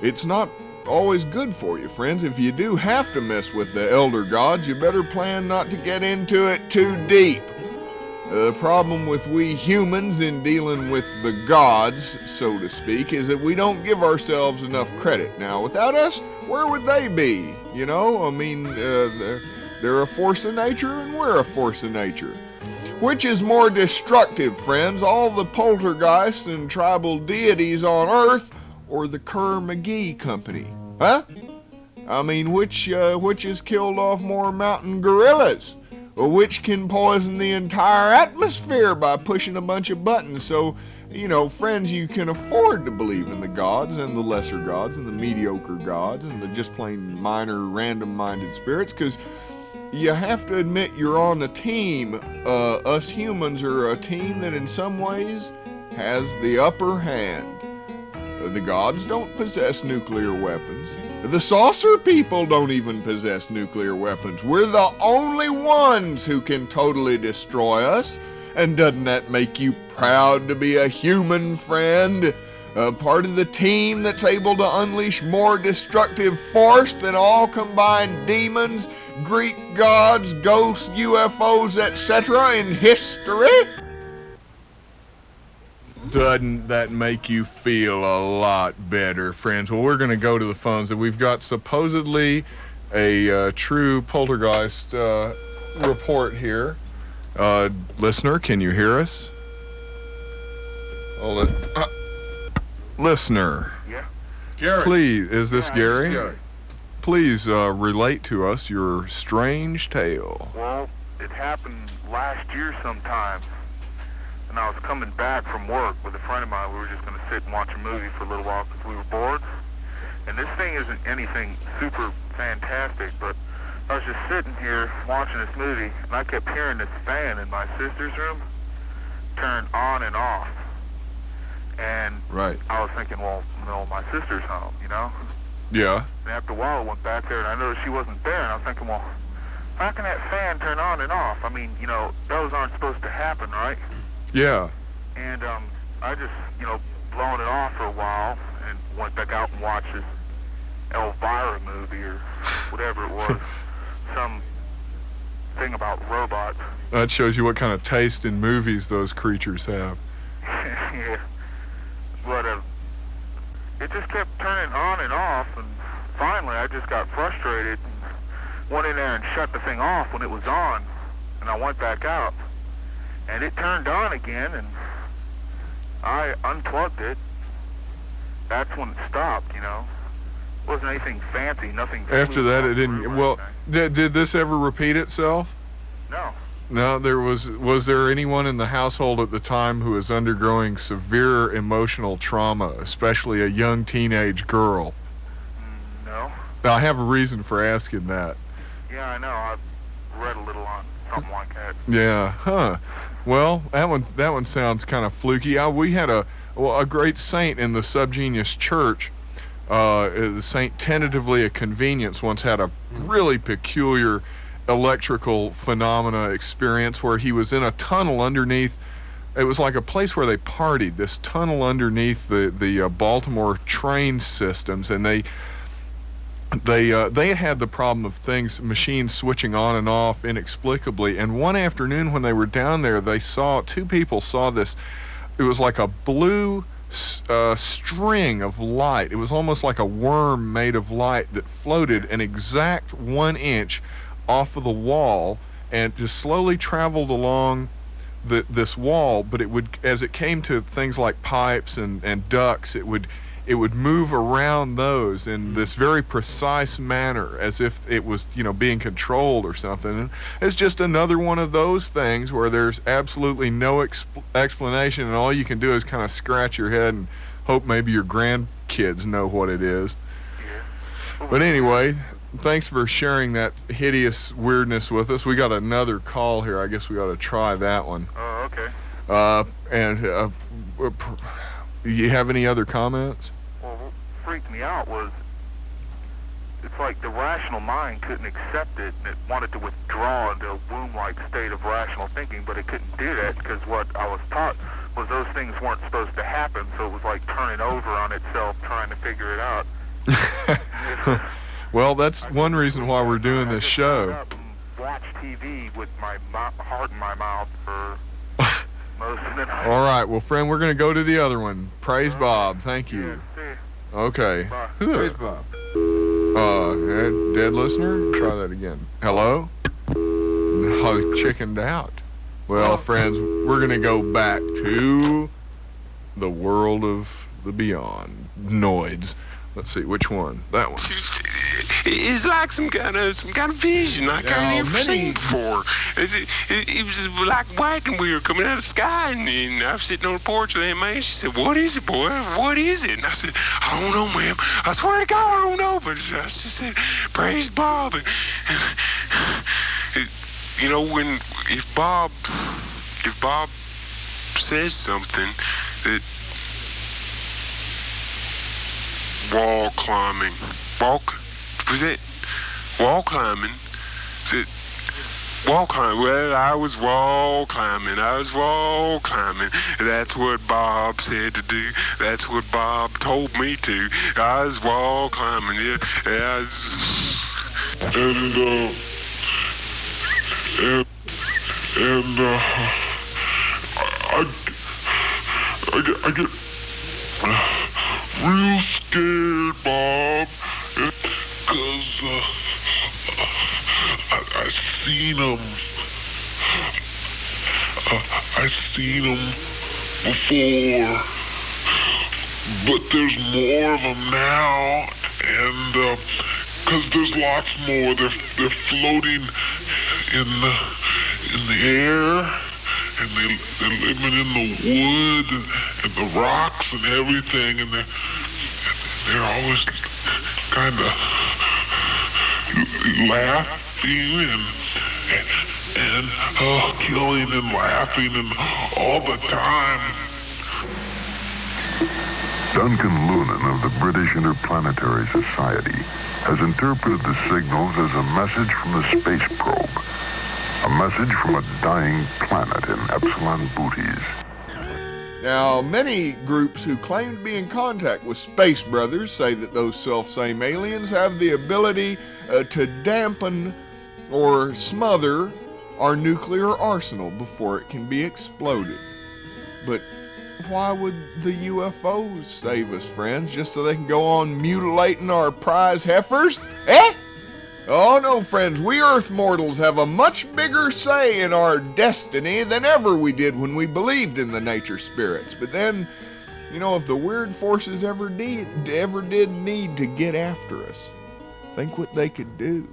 it's not always good for you, friends. If you do have to mess with the elder gods, you better plan not to get into it too deep. The problem with we humans in dealing with the gods, so to speak, is that we don't give ourselves enough credit. Now, without us, where would they be? You know, I mean, they're a force of nature and we're a force of nature. Which is more destructive, friends, all the poltergeists and tribal deities on Earth, or the Kerr-McGee Company? Huh? I mean, which has killed off more mountain gorillas? Or which can poison the entire atmosphere by pushing a bunch of buttons? So, you know, friends, you can afford to believe in the gods and the lesser gods and the mediocre gods and the just plain minor random-minded spirits, because you have to admit you're on a team. Us humans are a team that in some ways has the upper hand. The gods don't possess nuclear weapons. The saucer people don't even possess nuclear weapons. We're the only ones who can totally destroy us. And doesn't that make you proud to be a human, friend? Part of the team that's able to unleash more destructive force than all combined demons, Greek gods, ghosts, UFOs, etc. in history? Doesn't that make you feel a lot better, friends? Well, we're going to go to the phones, and we've got supposedly a true poltergeist report here. Listener, can you hear us? Listener. Yeah? Gary. Please, is this Gary? Please relate to us your strange tale. Well, it happened last year sometime. And I was coming back from work with a friend of mine. We were just going to sit and watch a movie for a little while because we were bored. And this thing isn't anything super fantastic, but I was just sitting here watching this movie, and I kept hearing this fan in my sister's room turn on and off. And I was thinking, well, no, my sister's home, you know? Yeah. And after a while, I went back there, and I noticed she wasn't there, and I was thinking, well, how can that fan turn on and off? I mean, you know, those aren't supposed to happen, right? Yeah. And I just, you know, blown it off for a while and went back out and watched this Elvira movie or whatever it was. Some thing about robots. That shows you what kind of taste in movies those creatures have. Yeah. But it just kept turning on and off, and finally I just got frustrated and went in there and shut the thing off when it was on, and I went back out. And it turned on again, and I unplugged it. That's when it stopped, you know. wasn't anything fancy, nothing. After that, it didn't. Well, did this ever repeat itself? No. No, was there anyone in the household at the time who was undergoing severe emotional trauma, especially a young teenage girl? No. Now, I have a reason for asking that. Yeah, I know. I've read a little on something like that. Yeah, huh. Well, that one sounds kind of fluky. We had a great saint in the Subgenius church. The saint tentatively a convenience once had a really peculiar electrical phenomena experience where he was in a tunnel underneath. It was like a place where they partied, this tunnel underneath the Baltimore train systems, and they had the problem of machines switching on and off inexplicably. And one afternoon when they were down there, two people saw this. It was like a blue string of light. It was almost like a worm made of light that floated an exact 1 inch off of the wall and just slowly traveled along this wall. But it would, as it came to things like pipes and ducts, it would move around those in this very precise manner, as if it was, being controlled or something. And it's just another one of those things where there's absolutely no explanation, and all you can do is kind of scratch your head and hope maybe your grandkids know what it is. But anyway, thanks for sharing that hideous weirdness with us. We got another call here. I guess we ought to try that one. Oh, okay. You have any other comments? Well, what freaked me out was it's like the rational mind couldn't accept it, and it wanted to withdraw into a womb-like state of rational thinking, but it couldn't do that because what I was taught was those things weren't supposed to happen, so it was like turning over on itself trying to figure it out. Well, that's one reason why we're doing this show. Watch TV with my heart in my mouth for most of the night. All right, well, friend, we're going to go to the other one. Praise Bob. Thank you. Okay. Praise Bob. Dead listener? Try that again. Hello? No, chickened out. Well, friends, we're going to go back to the world of the beyond. Noids. Let's see, which one? That one. It's like some kind of vision like I never seen before. It was like white and weird coming out of the sky, and I was sitting on the porch with that man. She said, "What is it, boy? What is it?" And I said, "I don't know, ma'am. I swear to God, I don't know." But I just said, "Praise Bob." And if Bob says something that wall climbing. Wall climbing. Well, I was wall climbing. That's what Bob said to do. That's what Bob told me to. I was wall climbing. Yeah. I get real scared, Bob, because I've seen them. I've seen them before, but there's more of them now, and because there's lots more. They're floating in the air, and they're living in the wood and the rocks and everything, and they're always kind of laughing and killing and laughing and all the time. Duncan Lunan of the British Interplanetary Society has interpreted the signals as a message from the space probe. A message from a dying planet in Epsilon Bootes. Now, many groups who claim to be in contact with Space Brothers say that those self-same aliens have the ability to dampen or smother our nuclear arsenal before it can be exploded. But why would the UFOs save us, friends? Just so they can go on mutilating our prize heifers? Eh? Oh no, friends, we Earth mortals have a much bigger say in our destiny than ever we did when we believed in the nature spirits. But then, You know, if the weird forces ever did need to get after us, think what they could do.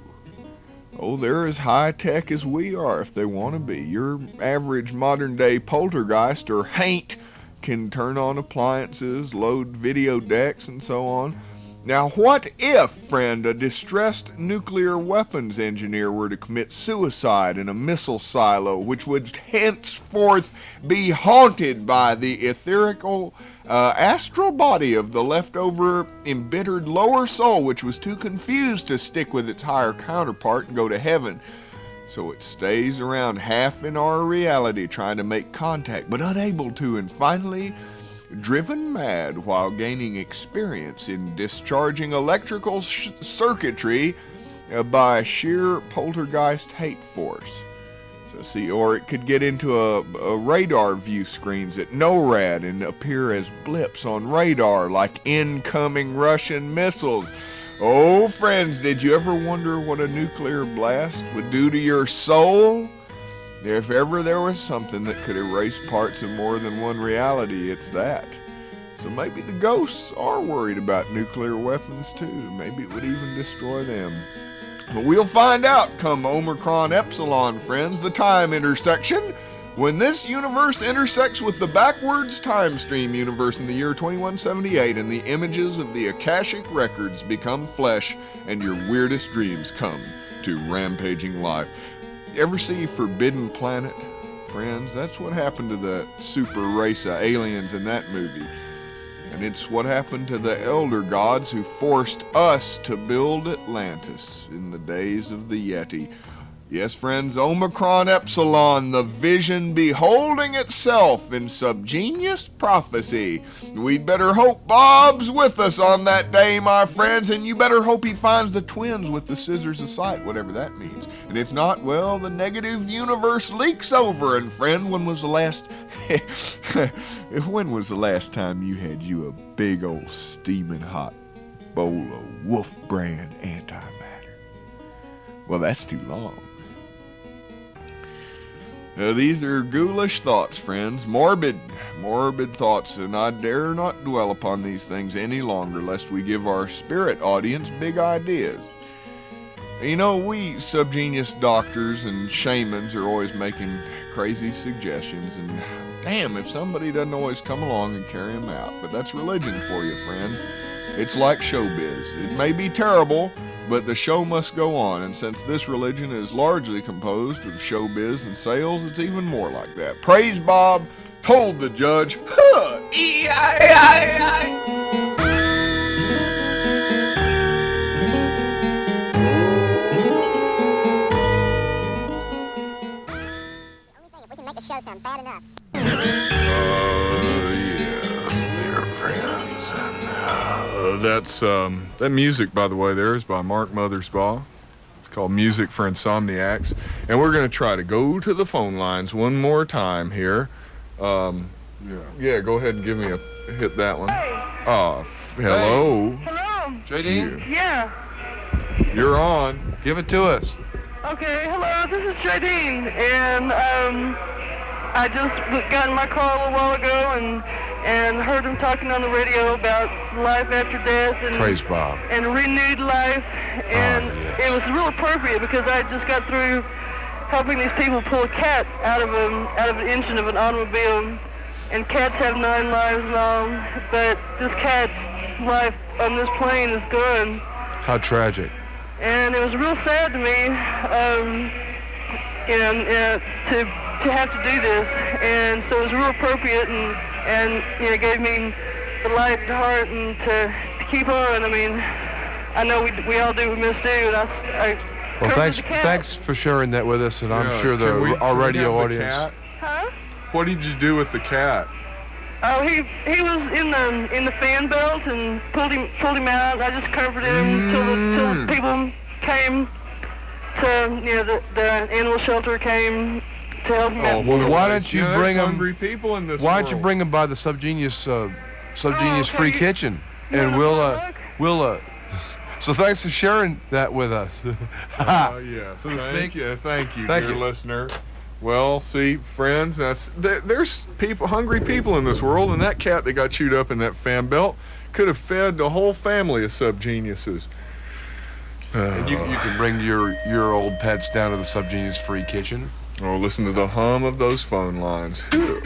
Oh, they're as high-tech as we are if they want to be. Your average modern-day poltergeist or haint can turn on appliances, load video decks, and so on. Now, what if, friend, a distressed nuclear weapons engineer were to commit suicide in a missile silo, which would henceforth be haunted by the etherical astral body of the leftover embittered lower soul, which was too confused to stick with its higher counterpart and go to heaven? So it stays around half in our reality trying to make contact, but unable to, and finally driven mad while gaining experience in discharging electrical circuitry by sheer poltergeist hate force. So see, or it could get into a radar view screens at NORAD and appear as blips on radar like incoming Russian missiles. Oh, friends, did you ever wonder what a nuclear blast would do to your soul? If ever there was something that could erase parts of more than one reality, it's that. So maybe the ghosts are worried about nuclear weapons too. Maybe it would even destroy them. But we'll find out come Omicron Epsilon, friends, the time intersection. When this universe intersects with the backwards time stream universe in the year 2178 and the images of the Akashic records become flesh and your weirdest dreams come to rampaging life. Ever see Forbidden Planet? Friends, that's what happened to the super race of aliens in that movie. And it's what happened to the elder gods who forced us to build Atlantis in the days of the Yeti. Yes, friends, Omicron Epsilon, the vision beholding itself in Subgenius prophecy. We'd better hope Bob's with us on that day, my friends, and you better hope he finds the twins with the scissors of sight, whatever that means. And if not, well, the negative universe leaks over. And friend, when was the last time you had you a big old steaming hot bowl of Wolf brand antimatter? Well, that's too long. These are ghoulish thoughts, friends, morbid thoughts, and I dare not dwell upon these things any longer, lest we give our spirit audience big ideas. You know, we Subgenius doctors and shamans are always making crazy suggestions, and damn if somebody doesn't always come along and carry them out. But that's religion for you, friends. It's like showbiz. It may be terrible, but the show must go on, and since this religion is largely composed of showbiz and sales, it's even more like that. Praise Bob told the judge, huh, E-I-I-I. Show sound bad enough. Yes, dear friends. And that's that music, by the way, there is by Mark Mothersbaugh. It's called Music for Insomniacs, and we're going to try to go to the phone lines one more time here. Yeah, go ahead and give me hit that one. Hello. Hello. JD? Yeah. You're on. Give it to us. Okay, hello, this is Jadine, and I just got in my car a little while ago and heard them talking on the radio about life after death and Praise Bob. And renewed life, and it was real appropriate because I just got through helping these people pull a cat out of an engine of an automobile, and cats have 9 lives long, but this cat's life on this plane is gone. How tragic. And it was real sad to me, to have to do this, and so it was real appropriate, and gave me the light, the heart, and to keep on. I mean, I know we all do what we must do, and well, thanks for sharing that with us, and I'm sure our radio audience. Huh? What did you do with the cat? Oh, he was in the fan belt and pulled him out. I just comforted him till the people came to the animal shelter came to help him out. Well, why don't you bring him? Hungry people in this Why don't you world. bring him by the Subgenius free kitchen, and we'll. So thanks for sharing that with us. Yes, thank you, dear listener. Well, see, friends, there's hungry people in this world, and that cat that got chewed up in that fan belt could have fed the whole family of subgeniuses. And you can bring your old pets down to the Subgenius Free Kitchen. Oh, listen to the hum of those phone lines. Whew.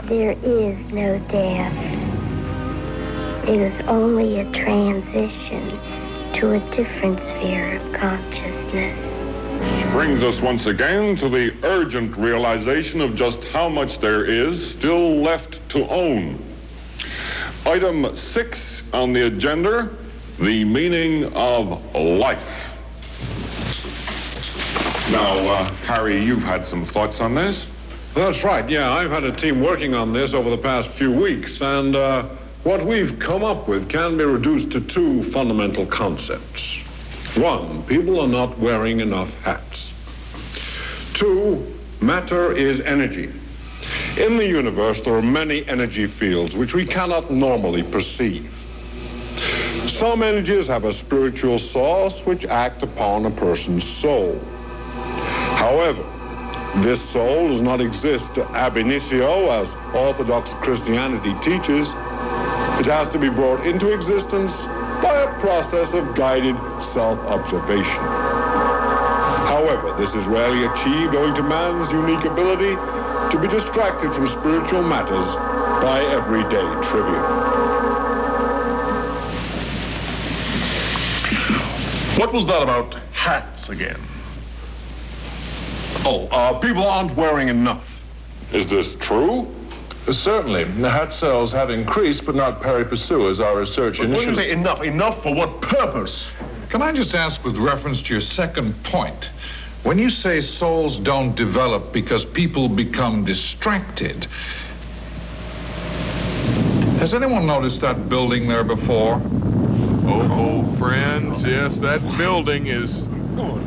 There is no death. It is only a transition to a different sphere of consciousness. Which brings us once again to the urgent realization of just how much there is still left to own. Item 6 on the agenda, the meaning of life. Now, Harry, you've had some thoughts on this? That's right, yeah. I've had a team working on this over the past few weeks, and what we've come up with can be reduced to two fundamental concepts. One, people are not wearing enough hats. Two, matter is energy. In the universe, there are many energy fields which we cannot normally perceive. Some energies have a spiritual source which act upon a person's soul. However, this soul does not exist ab initio as Orthodox Christianity teaches. It has to be brought into existence by a process of guided self-observation. However, this is rarely achieved owing to man's unique ability to be distracted from spiritual matters by everyday trivia. What was that about hats again? Oh, people aren't wearing enough. Is this true? Certainly. The hat sales have increased, but not pari passu as our research When you initially... say enough, enough for what purpose? Can I just ask with reference to your second point? When you say souls don't develop because people become distracted, has anyone noticed that building there before? Oh, friends, yes, that building is...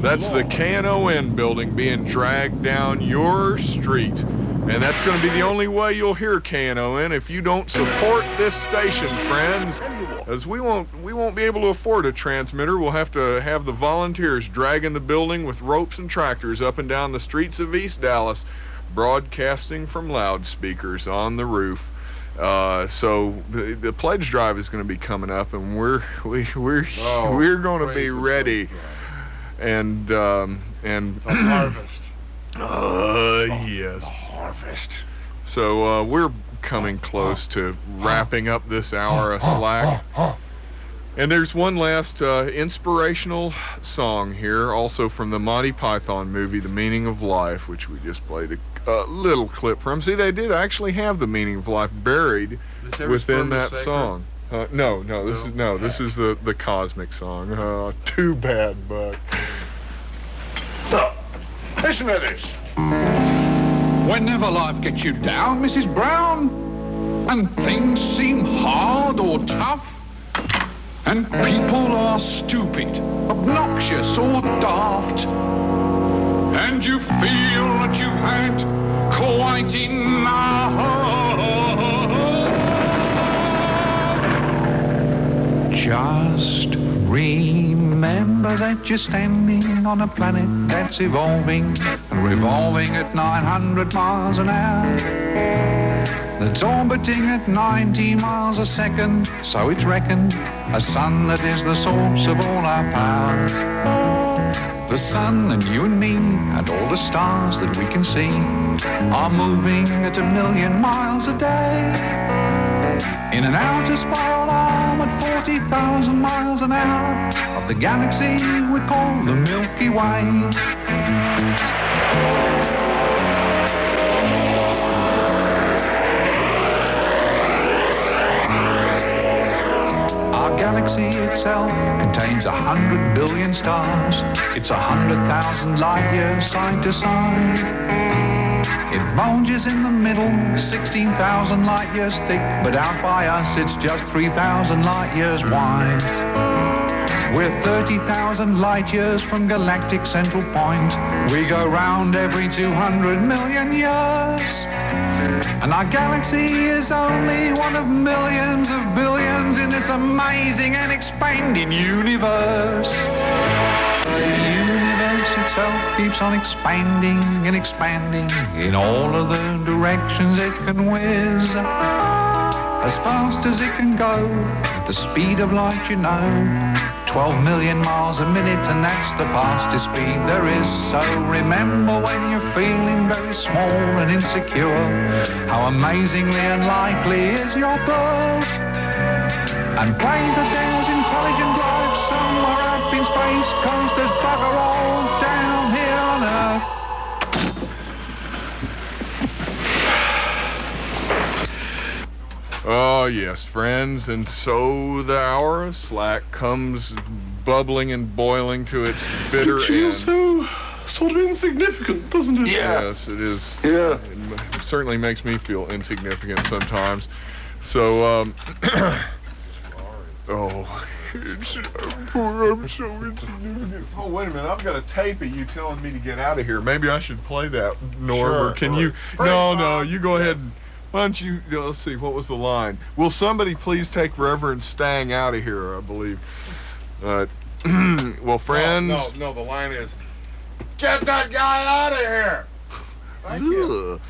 That's the KNON building being dragged down your street. And that's going to be the only way you'll hear KNON if you don't support this station, friends. As we won't be able to afford a transmitter. We'll have to have the volunteers dragging the building with ropes and tractors up and down the streets of East Dallas, broadcasting from loudspeakers on the roof. So the pledge drive is going to be coming up, and we're going to be ready. And The harvest. Yes. The harvest. So we're coming close to wrapping up this hour of slack. And there's one last inspirational song here, also from the Monty Python movie, The Meaning of Life, which we just played a little clip from. See, they did actually have the meaning of life buried within that song. No, this is the cosmic song. Too bad, Buck. No. Listen to this. Whenever life gets you down, Mrs. Brown, and things seem hard or tough, and people are stupid, obnoxious or daft, and you feel that you've had quite enough, just remember that you're standing on a planet that's evolving and revolving at 900 miles an hour, that's orbiting at 90 miles a second, so it's reckoned a sun that is the source of all our power. The sun and you and me and all the stars that we can see are moving at 1,000,000 miles a day in an outer spiral arm at 40,000 miles an hour of the galaxy we call the Milky Way. Our galaxy itself contains 100 billion stars. It's 100,000 light years side to side. It bulges in the middle, 16,000 light years thick, but out by us it's just 3,000 light years wide. We're 30,000 light years from galactic central point. We go round every 200 million years. And our galaxy is only one of millions of billions in this amazing and expanding universe. The universe itself keeps on expanding and expanding in all of the directions it can whiz. As fast as it can go, at the speed of light, you know. 12 million miles a minute, and that's the fastest speed there is. So remember when you're feeling very small and insecure, how amazingly unlikely is your birth. And pray that there's intelligent life somewhere up in space, 'cause there's bugger all down here on Earth. Oh, yes, friends, and so the hour of slack comes bubbling and boiling to its bitter end. It feels so sort of insignificant, doesn't it? Yes, it is. Yeah. It certainly makes me feel insignificant sometimes. So, oh, I'm so insignificant. Oh, wait a minute, I've got a tape of you telling me to get out of here. Maybe I should play that, Norm, Sure, or can sure. you? No, you go ahead and... Why don't you, let's see, what was the line? Will somebody please take Reverend Stang out of here, I believe. Well, friends... No, the line is, get that guy out of here! Thank you.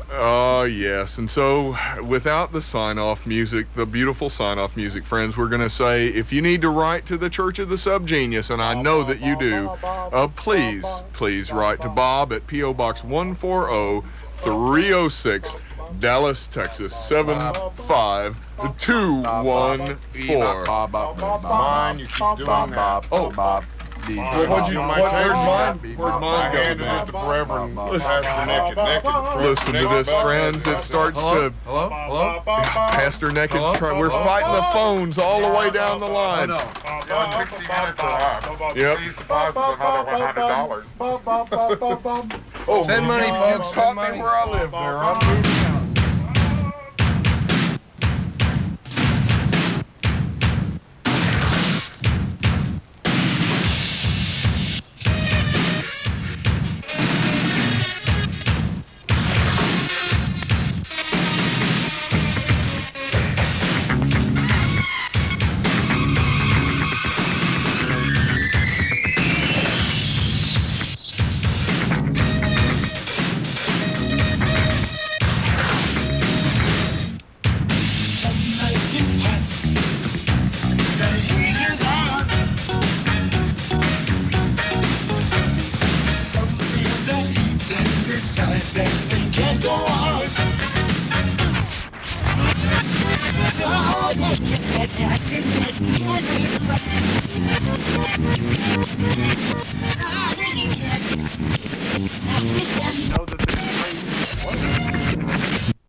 Oh, yes, and so without the sign-off music, the beautiful sign-off music, friends, we're going to say, if you need to write to the Church of the Subgenius, and I know that you do, please write to Bob at P.O. Box 140-306, Dallas, Texas, 75214. Mine, you keep doing that. Oh, Bob. Where'd mine I handed it to Reverend Pastor Naked. Listen to this, friends. It starts to... Hello? Pastor Naked's trying... We're fighting the phones all the way down the line. 60 minutes are up. Yep. Please deposit another $100. Oh, send money, folks. Send money. Where I live there. I'm moving out. Know